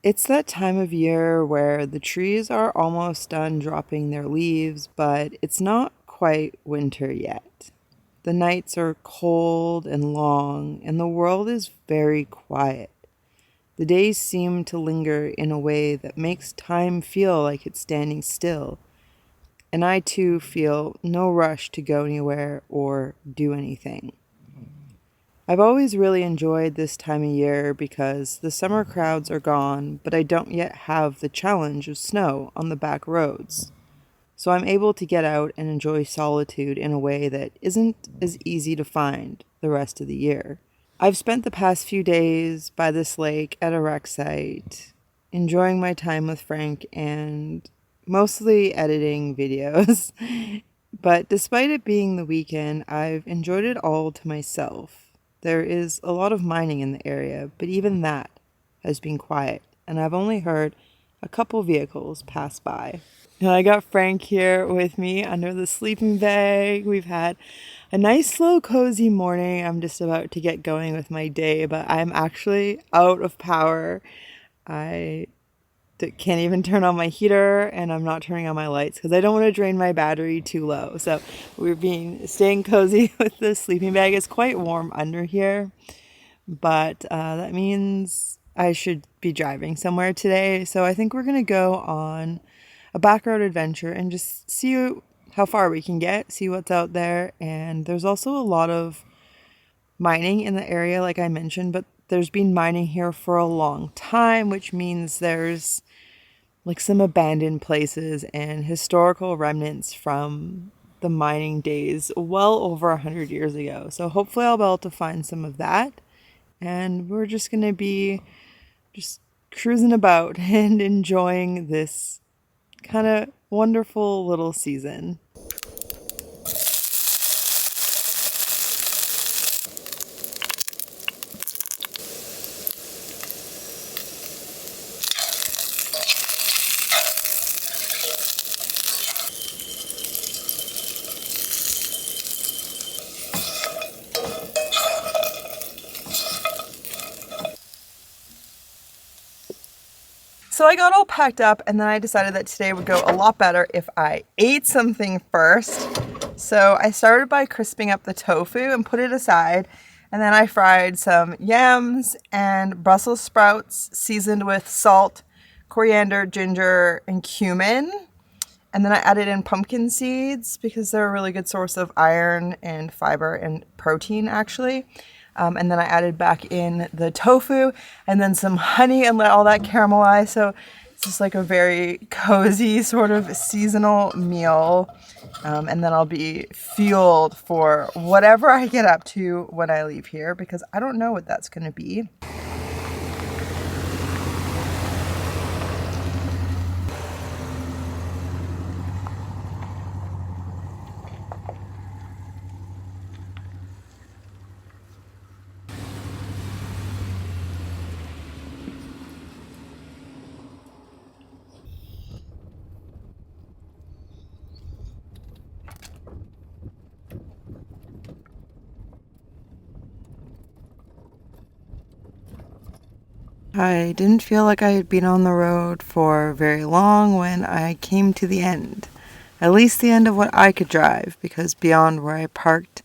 It's that time of year where the trees are almost done dropping their leaves, but it's not quite winter yet. The nights are cold and long, and the world is very quiet. The days seem to linger in a way that makes time feel like it's standing still, and I too feel no rush to go anywhere or do anything. I've always really enjoyed this time of year because the summer crowds are gone, but I don't yet have the challenge of snow on the back roads. So I'm able to get out and enjoy solitude in a way that isn't as easy to find the rest of the year. I've spent the past few days by this lake at a rec site, enjoying my time with Frank and mostly editing videos. But despite it being the weekend, I've enjoyed it all to myself. There is a lot of mining in the area, but even that has been quiet, and I've only heard a couple vehicles pass by. And I got Frank here with me under the sleeping bag. We've had a nice, slow, cozy morning. I'm just about to get going with my day, but I'm actually out of power. I can't even turn on my heater, and I'm not turning on my lights because I don't want to drain my battery too low. So we're staying cozy with the sleeping bag. It's quite warm under here, but that means I should be driving somewhere today. So I think we're gonna go on a back road adventure and just see how far we can get, see what's out there. And there's also a lot of mining in the area, like I mentioned, but there's been mining here for a long time, which means there's like some abandoned places and historical remnants from the mining days well over 100 years ago. So hopefully I'll be able to find some of that. And we're just going to be just cruising about and enjoying this kind of wonderful little season. So I got all packed up, and then I decided that today would go a lot better if I ate something first. So I started by crisping up the tofu and put it aside. And then I fried some yams and Brussels sprouts seasoned with salt, coriander, ginger, and cumin. And then I added in pumpkin seeds because they're a really good source of iron and fiber and protein, actually. And then I added back in the tofu and then some honey and let all that caramelize. So it's just like a very cozy sort of seasonal meal. And then I'll be fueled for whatever I get up to when I leave here because I don't know what that's going to be. I didn't feel like I had been on the road for very long when I came to the end. At least the end of what I could drive, because beyond where I parked,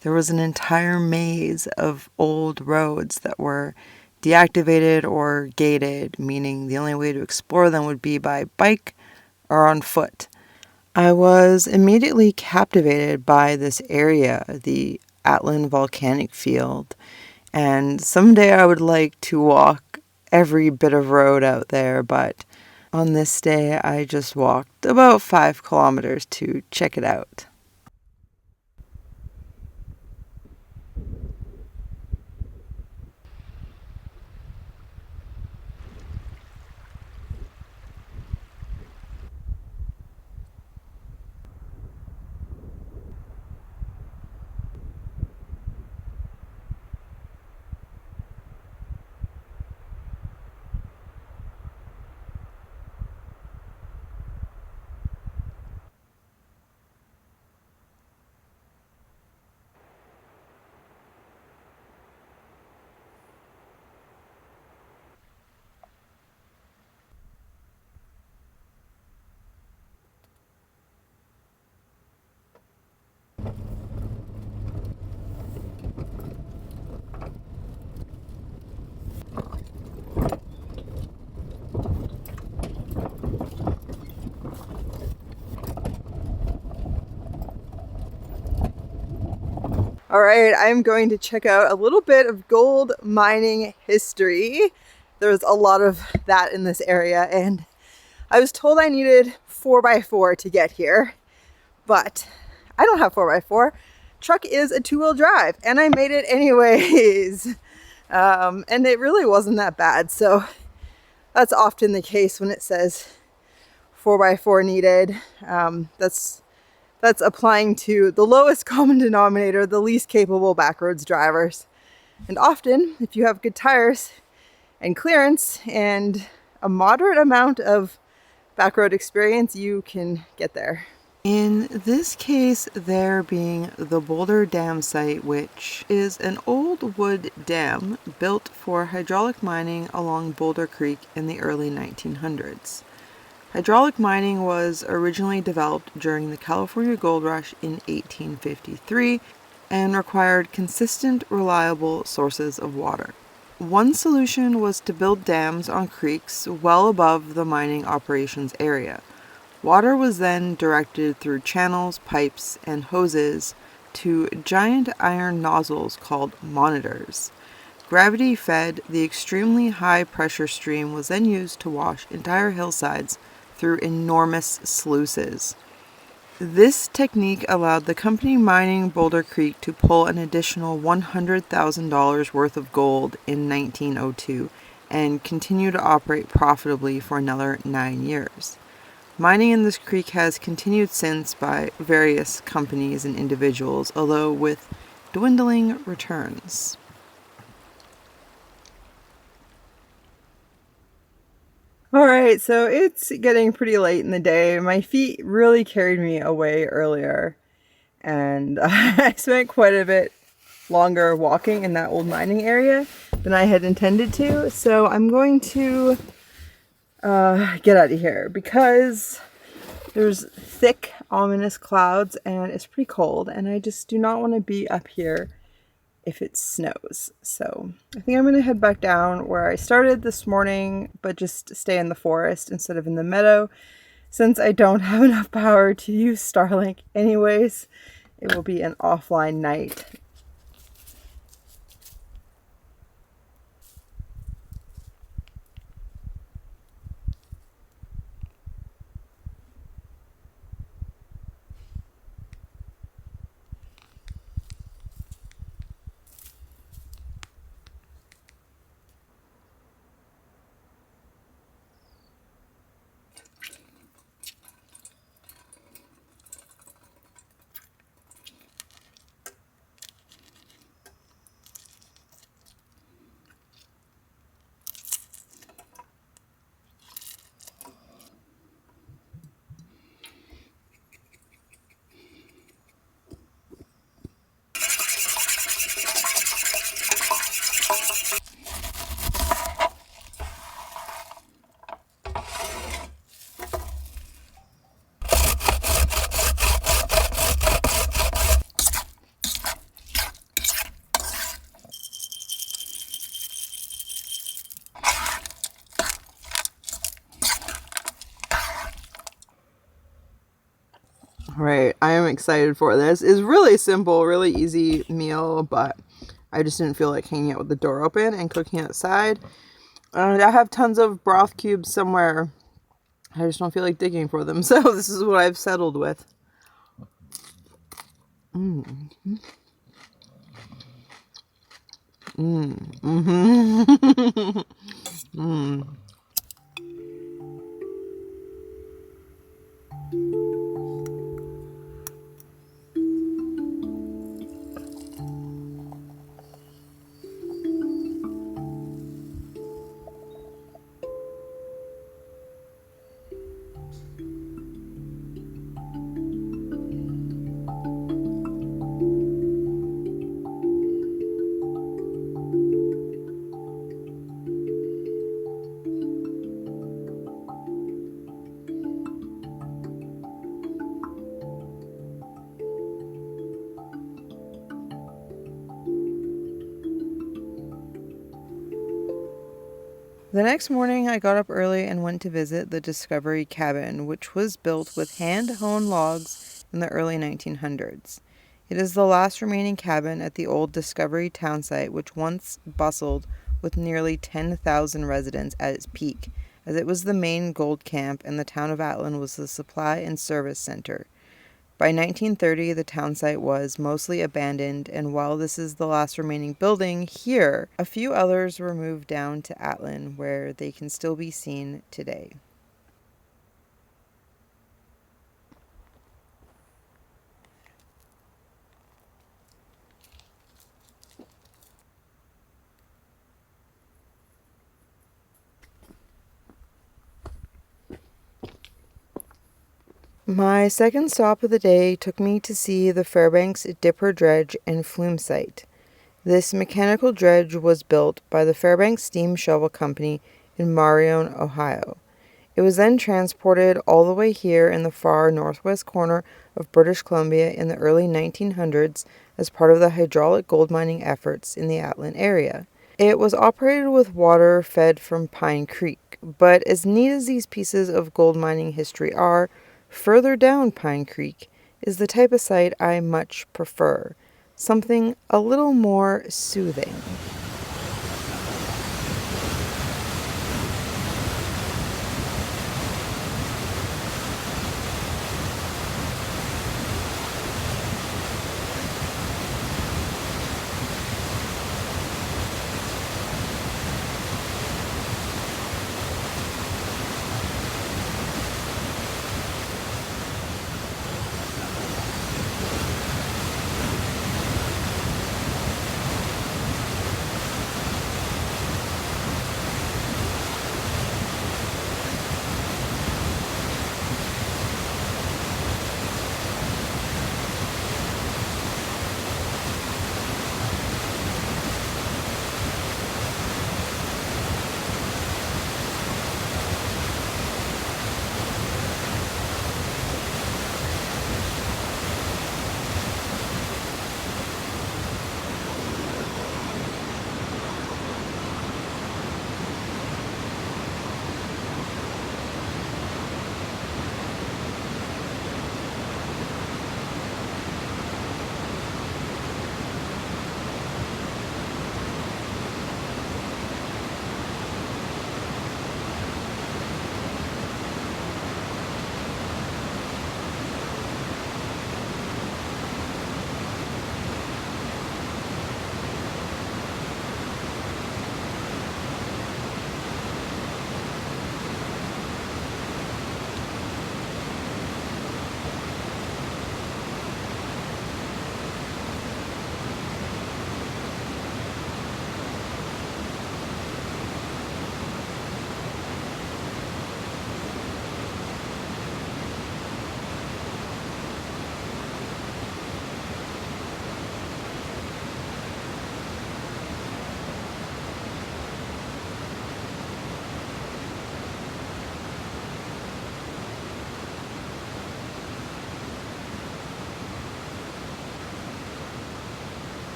there was an entire maze of old roads that were deactivated or gated, meaning the only way to explore them would be by bike or on foot. I was immediately captivated by this area, the Atlin Volcanic Field, and someday I would like to walk every bit of road out there, but on this day I just walked about 5 kilometers to check it out. All right, I'm going to check out a little bit of gold mining history. There's a lot of that in this area, and I was told I needed 4x4 to get here, but I don't have 4x4. Truck is a 2-wheel drive, and I made it anyways. And it really wasn't that bad, so that's often the case when it says 4x4 needed. That's applying to the lowest common denominator, the least capable backroads drivers. And often, if you have good tires and clearance and a moderate amount of backroad experience, you can get there. In this case, there being the Boulder Dam site, which is an old wood dam built for hydraulic mining along Boulder Creek in the early 1900s. Hydraulic mining was originally developed during the California Gold Rush in 1853 and required consistent, reliable sources of water. One solution was to build dams on creeks well above the mining operations area. Water was then directed through channels, pipes, and hoses to giant iron nozzles called monitors. Gravity-fed, the extremely high-pressure stream was then used to wash entire hillsides through enormous sluices. This technique allowed the company mining Boulder Creek to pull an additional $100,000 worth of gold in 1902 and continue to operate profitably for another 9 years. Mining in this creek has continued since by various companies and individuals, although with dwindling returns. Alright, so it's getting pretty late in the day. My feet really carried me away earlier, and I spent quite a bit longer walking in that old mining area than I had intended to, so I'm going to get out of here because there's thick, ominous clouds and it's pretty cold, and I just do not want to be up here if it snows. So I think I'm going to head back down where I started this morning, but just stay in the forest instead of in the meadow. Since I don't have enough power to use Starlink anyways, it will be an offline night. Right, I am excited for this. It's really simple, really easy meal, but I just didn't feel like hanging out with the door open and cooking outside. I have tons of broth cubes somewhere. I just don't feel like digging for them, so this is what I've settled with. Mm-hmm. Mm-hmm. Mm. The next morning, I got up early and went to visit the Discovery Cabin, which was built with hand-hewn logs in the early 1900s. It is the last remaining cabin at the old Discovery Townsite, which once bustled with nearly 10,000 residents at its peak, as it was the main gold camp and the town of Atlin was the supply and service center. By 1930, the townsite was mostly abandoned, and while this is the last remaining building here, a few others were moved down to Atlin, where they can still be seen today. My second stop of the day took me to see the Fairbanks Dipper Dredge and Flume site. This mechanical dredge was built by the Fairbanks Steam Shovel Company in Marion, Ohio. It was then transported all the way here in the far northwest corner of British Columbia in the early 1900s as part of the hydraulic gold mining efforts in the Atlin area. It was operated with water fed from Pine Creek, but as neat as these pieces of gold mining history are, further down Pine Creek is the type of site I much prefer, something a little more soothing.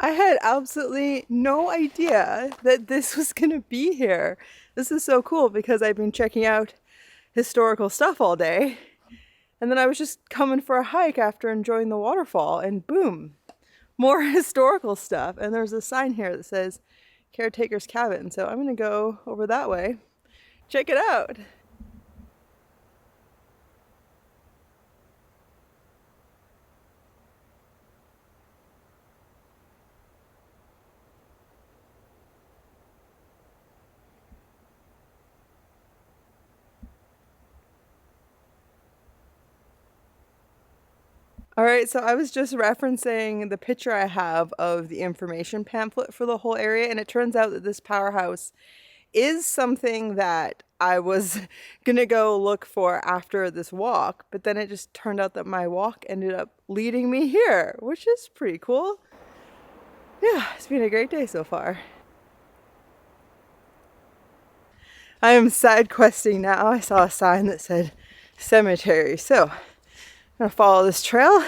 I had absolutely no idea that this was gonna be here. This is so cool because I've been checking out historical stuff all day. And then I was just coming for a hike after enjoying the waterfall, and boom, more historical stuff. And there's a sign here that says caretaker's cabin. So I'm gonna go over that way, check it out. All right, so I was just referencing the picture I have of the information pamphlet for the whole area, and it turns out that this powerhouse is something that I was gonna go look for after this walk, but then it just turned out that my walk ended up leading me here, which is pretty cool. Yeah, it's been a great day so far. I am side questing now. I saw a sign that said cemetery, so I'm gonna follow this trail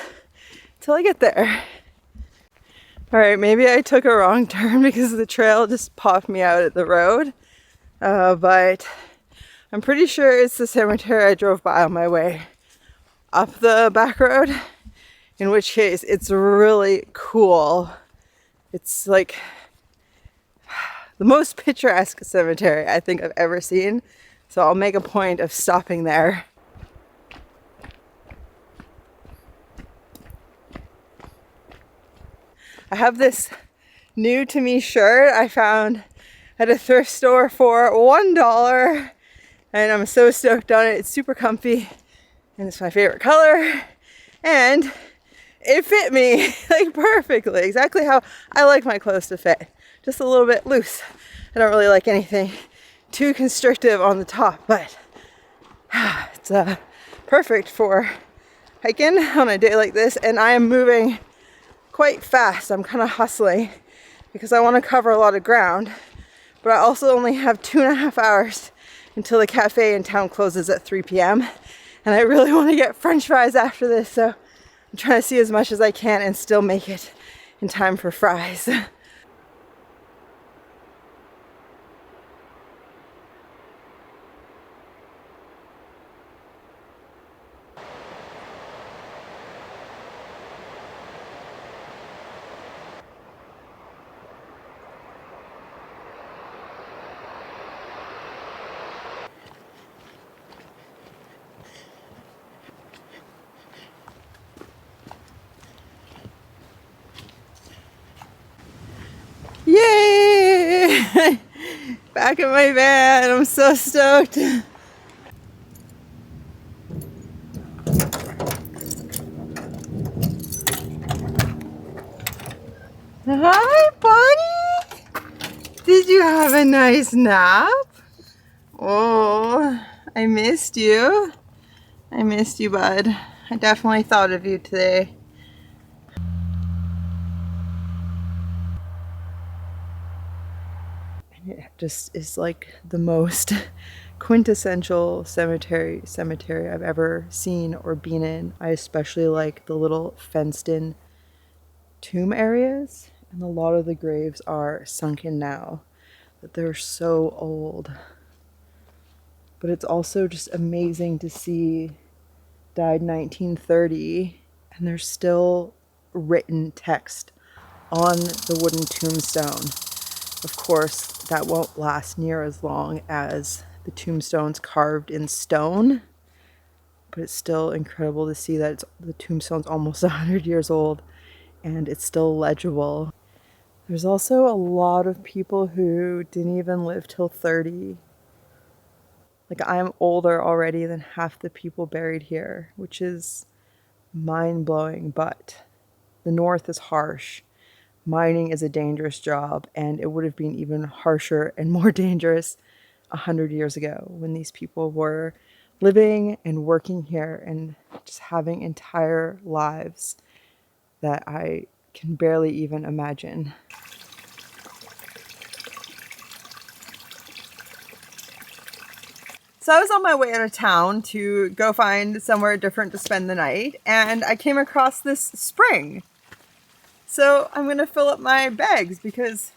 till I get there. All right, maybe I took a wrong turn because the trail just popped me out at the road, but I'm pretty sure it's the cemetery I drove by on my way up the back road, in which case it's really cool. It's like the most picturesque cemetery I think I've ever seen, so I'll make a point of stopping there. I have this new to me shirt I found at a thrift store for $1, and I'm so stoked on it. It's super comfy and it's my favorite color, and it fit me like perfectly, exactly how I like my clothes to fit. Just a little bit loose. I don't really like anything too constrictive on the top, but it's perfect for hiking on a day like this. And I am moving quite fast. I'm kind of hustling because I want to cover a lot of ground, but I also only have 2.5 hours until the cafe in town closes at 3 p.m. and I really want to get French fries after this, so I'm trying to see as much as I can and still make it in time for fries. Yay! Back in my van. I'm so stoked. Hi, buddy. Did you have a nice nap? Oh, I missed you. I missed you, bud. I definitely thought of you today. It just is like the most quintessential cemetery I've ever seen or been in. I especially like the little fenced in tomb areas, and a lot of the graves are sunken now, that they're so old. But it's also just amazing to see died 1930 and there's still written text on the wooden tombstone. Of course, that won't last near as long as the tombstones carved in stone, but it's still incredible to see that the tombstone's almost 100 years old and it's still legible. There's also a lot of people who didn't even live till 30. Like, I'm older already than half the people buried here, which is mind-blowing, but the North is harsh. Mining is a dangerous job, and it would have been even harsher and more dangerous 100 years ago when these people were living and working here and just having entire lives that I can barely even imagine. So I was on my way out of town to go find somewhere different to spend the night, and I came across this spring. So I'm gonna fill up my bags because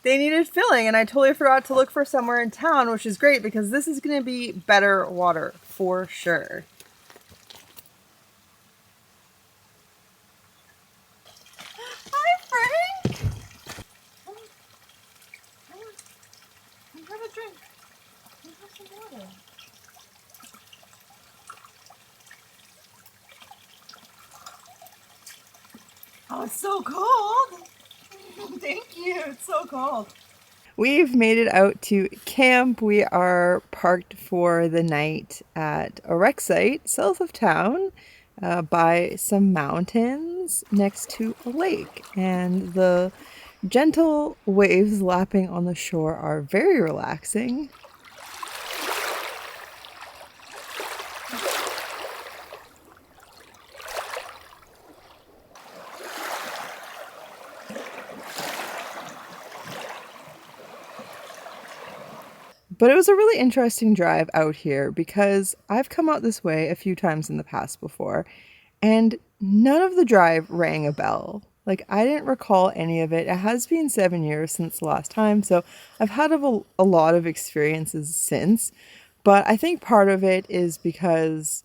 they needed filling, and I totally forgot to look for somewhere in town, which is great because this is gonna be better water for sure. Hi, Frank! Come have a drink. Come have some water. Oh, it's so cold! Thank you, it's so cold. We've made it out to camp. We are parked for the night at a rec site south of town by some mountains next to a lake. And the gentle waves lapping on the shore are very relaxing. But it was a really interesting drive out here because I've come out this way a few times in the past before, and none of the drive rang a bell. Like, I didn't recall any of it. It has been 7 years since the last time, so I've had a lot of experiences since. But I think part of it is because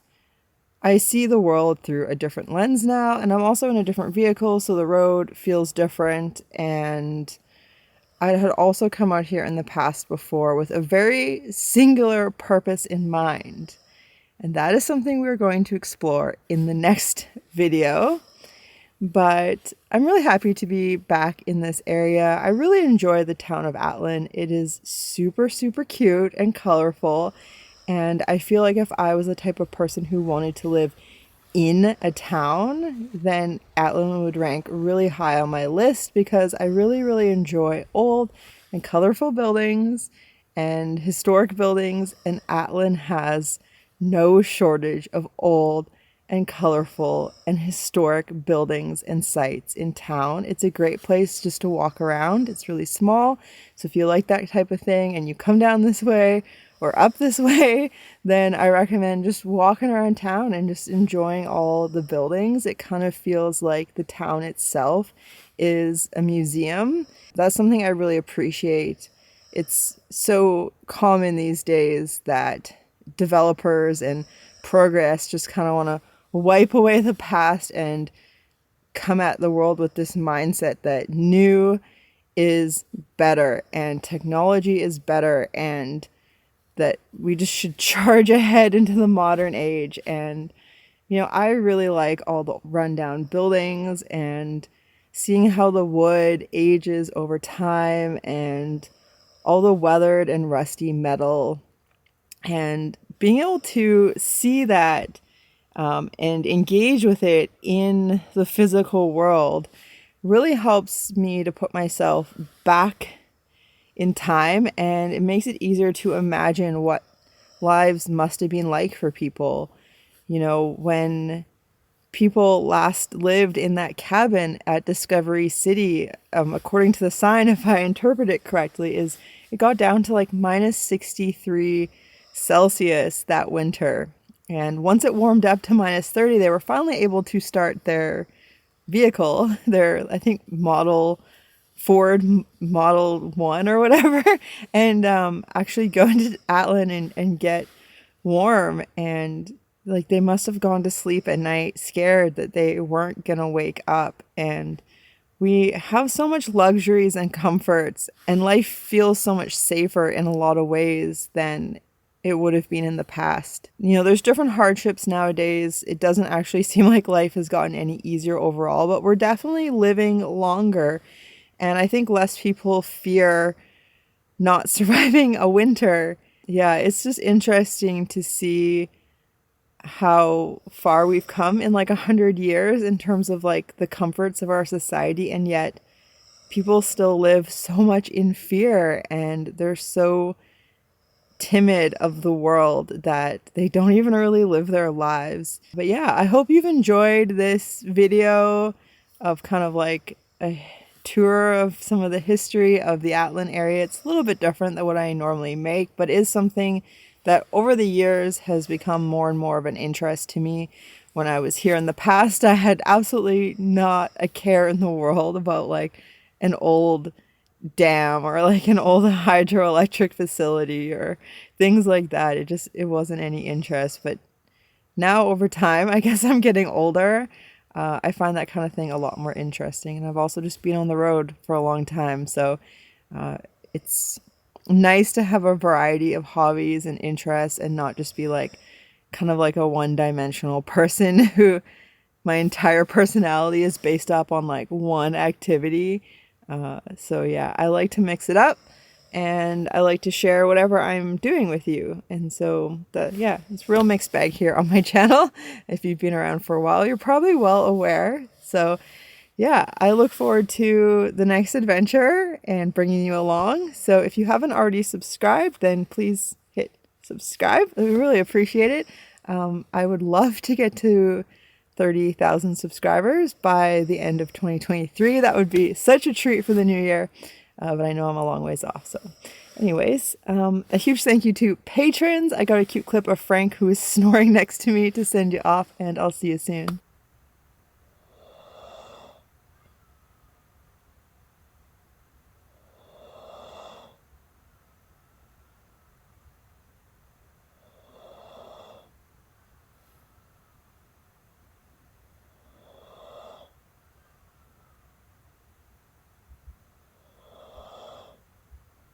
I see the world through a different lens now, and I'm also in a different vehicle, so the road feels different. And I had also come out here in the past before with a very singular purpose in mind. And that is something we're going to explore in the next video. But I'm really happy to be back in this area. I really enjoy the town of Atlin. It is super, super cute and colorful. And I feel like if I was the type of person who wanted to live in a town, then Atlin would rank really high on my list because I really, really enjoy old and colorful buildings and historic buildings, and Atlin has no shortage of old and colorful and historic buildings and sites in town. It's a great place just to walk around. It's really small, so if you like that type of thing and you come down this way or up this way, then I recommend just walking around town and just enjoying all the buildings. It kind of feels like the town itself is a museum. That's something I really appreciate. It's so common these days that developers and progress just kind of want to wipe away the past and come at the world with this mindset that new is better and technology is better and that we just should charge ahead into the modern age. And, I really like all the rundown buildings and seeing how the wood ages over time and all the weathered and rusty metal, and being able to see that and engage with it in the physical world really helps me to put myself back in time, and it makes it easier to imagine what lives must have been like for people. When people last lived in that cabin at Discovery City, according to the sign, if I interpret it correctly, is it got down to like minus 63 Celsius that winter. And once it warmed up to minus 30, they were finally able to start their vehicle, their, I think, Ford Model 1 or whatever, and actually go into Atlin and get warm. And like, they must have gone to sleep at night scared that they weren't gonna wake up. And we have so much luxuries and comforts, and life feels so much safer in a lot of ways than it would have been in the past. There's different hardships nowadays. It doesn't actually seem like life has gotten any easier overall, but we're definitely living longer. And I think less people fear not surviving a winter. Yeah, it's just interesting to see how far we've come in like 100 years in terms of like the comforts of our society. And yet people still live so much in fear, and they're so timid of the world that they don't even really live their lives. But yeah, I hope you've enjoyed this video of kind of like a tour of some of the history of the Atlin area. It's a little bit different than what I normally make, but is something that over the years has become more and more of an interest to me when I was here in the past, I had absolutely not a care in the world about like an old dam or like an old hydroelectric facility or things like that. It wasn't any interest. But now over time, I guess I'm getting older. I find that kind of thing a lot more interesting. And I've also just been on the road for a long time. So it's nice to have a variety of hobbies and interests and not just be like kind of like a one-dimensional person who my entire personality is based up on like one activity. So yeah, I like to mix it up and I like to share whatever I'm doing with you. And so it's a real mixed bag here on my channel. If you've been around for a while, you're probably well aware. So yeah, I look forward to the next adventure and bringing you along. So if you haven't already subscribed, then please hit subscribe. I really appreciate it. I would love to get to 30,000 subscribers by the end of 2023. That would be such a treat for the new year, but I know I'm a long ways off. So anyways, a huge thank you to patrons. I got a cute clip of Frank who is snoring next to me to send you off, and I'll see you soon.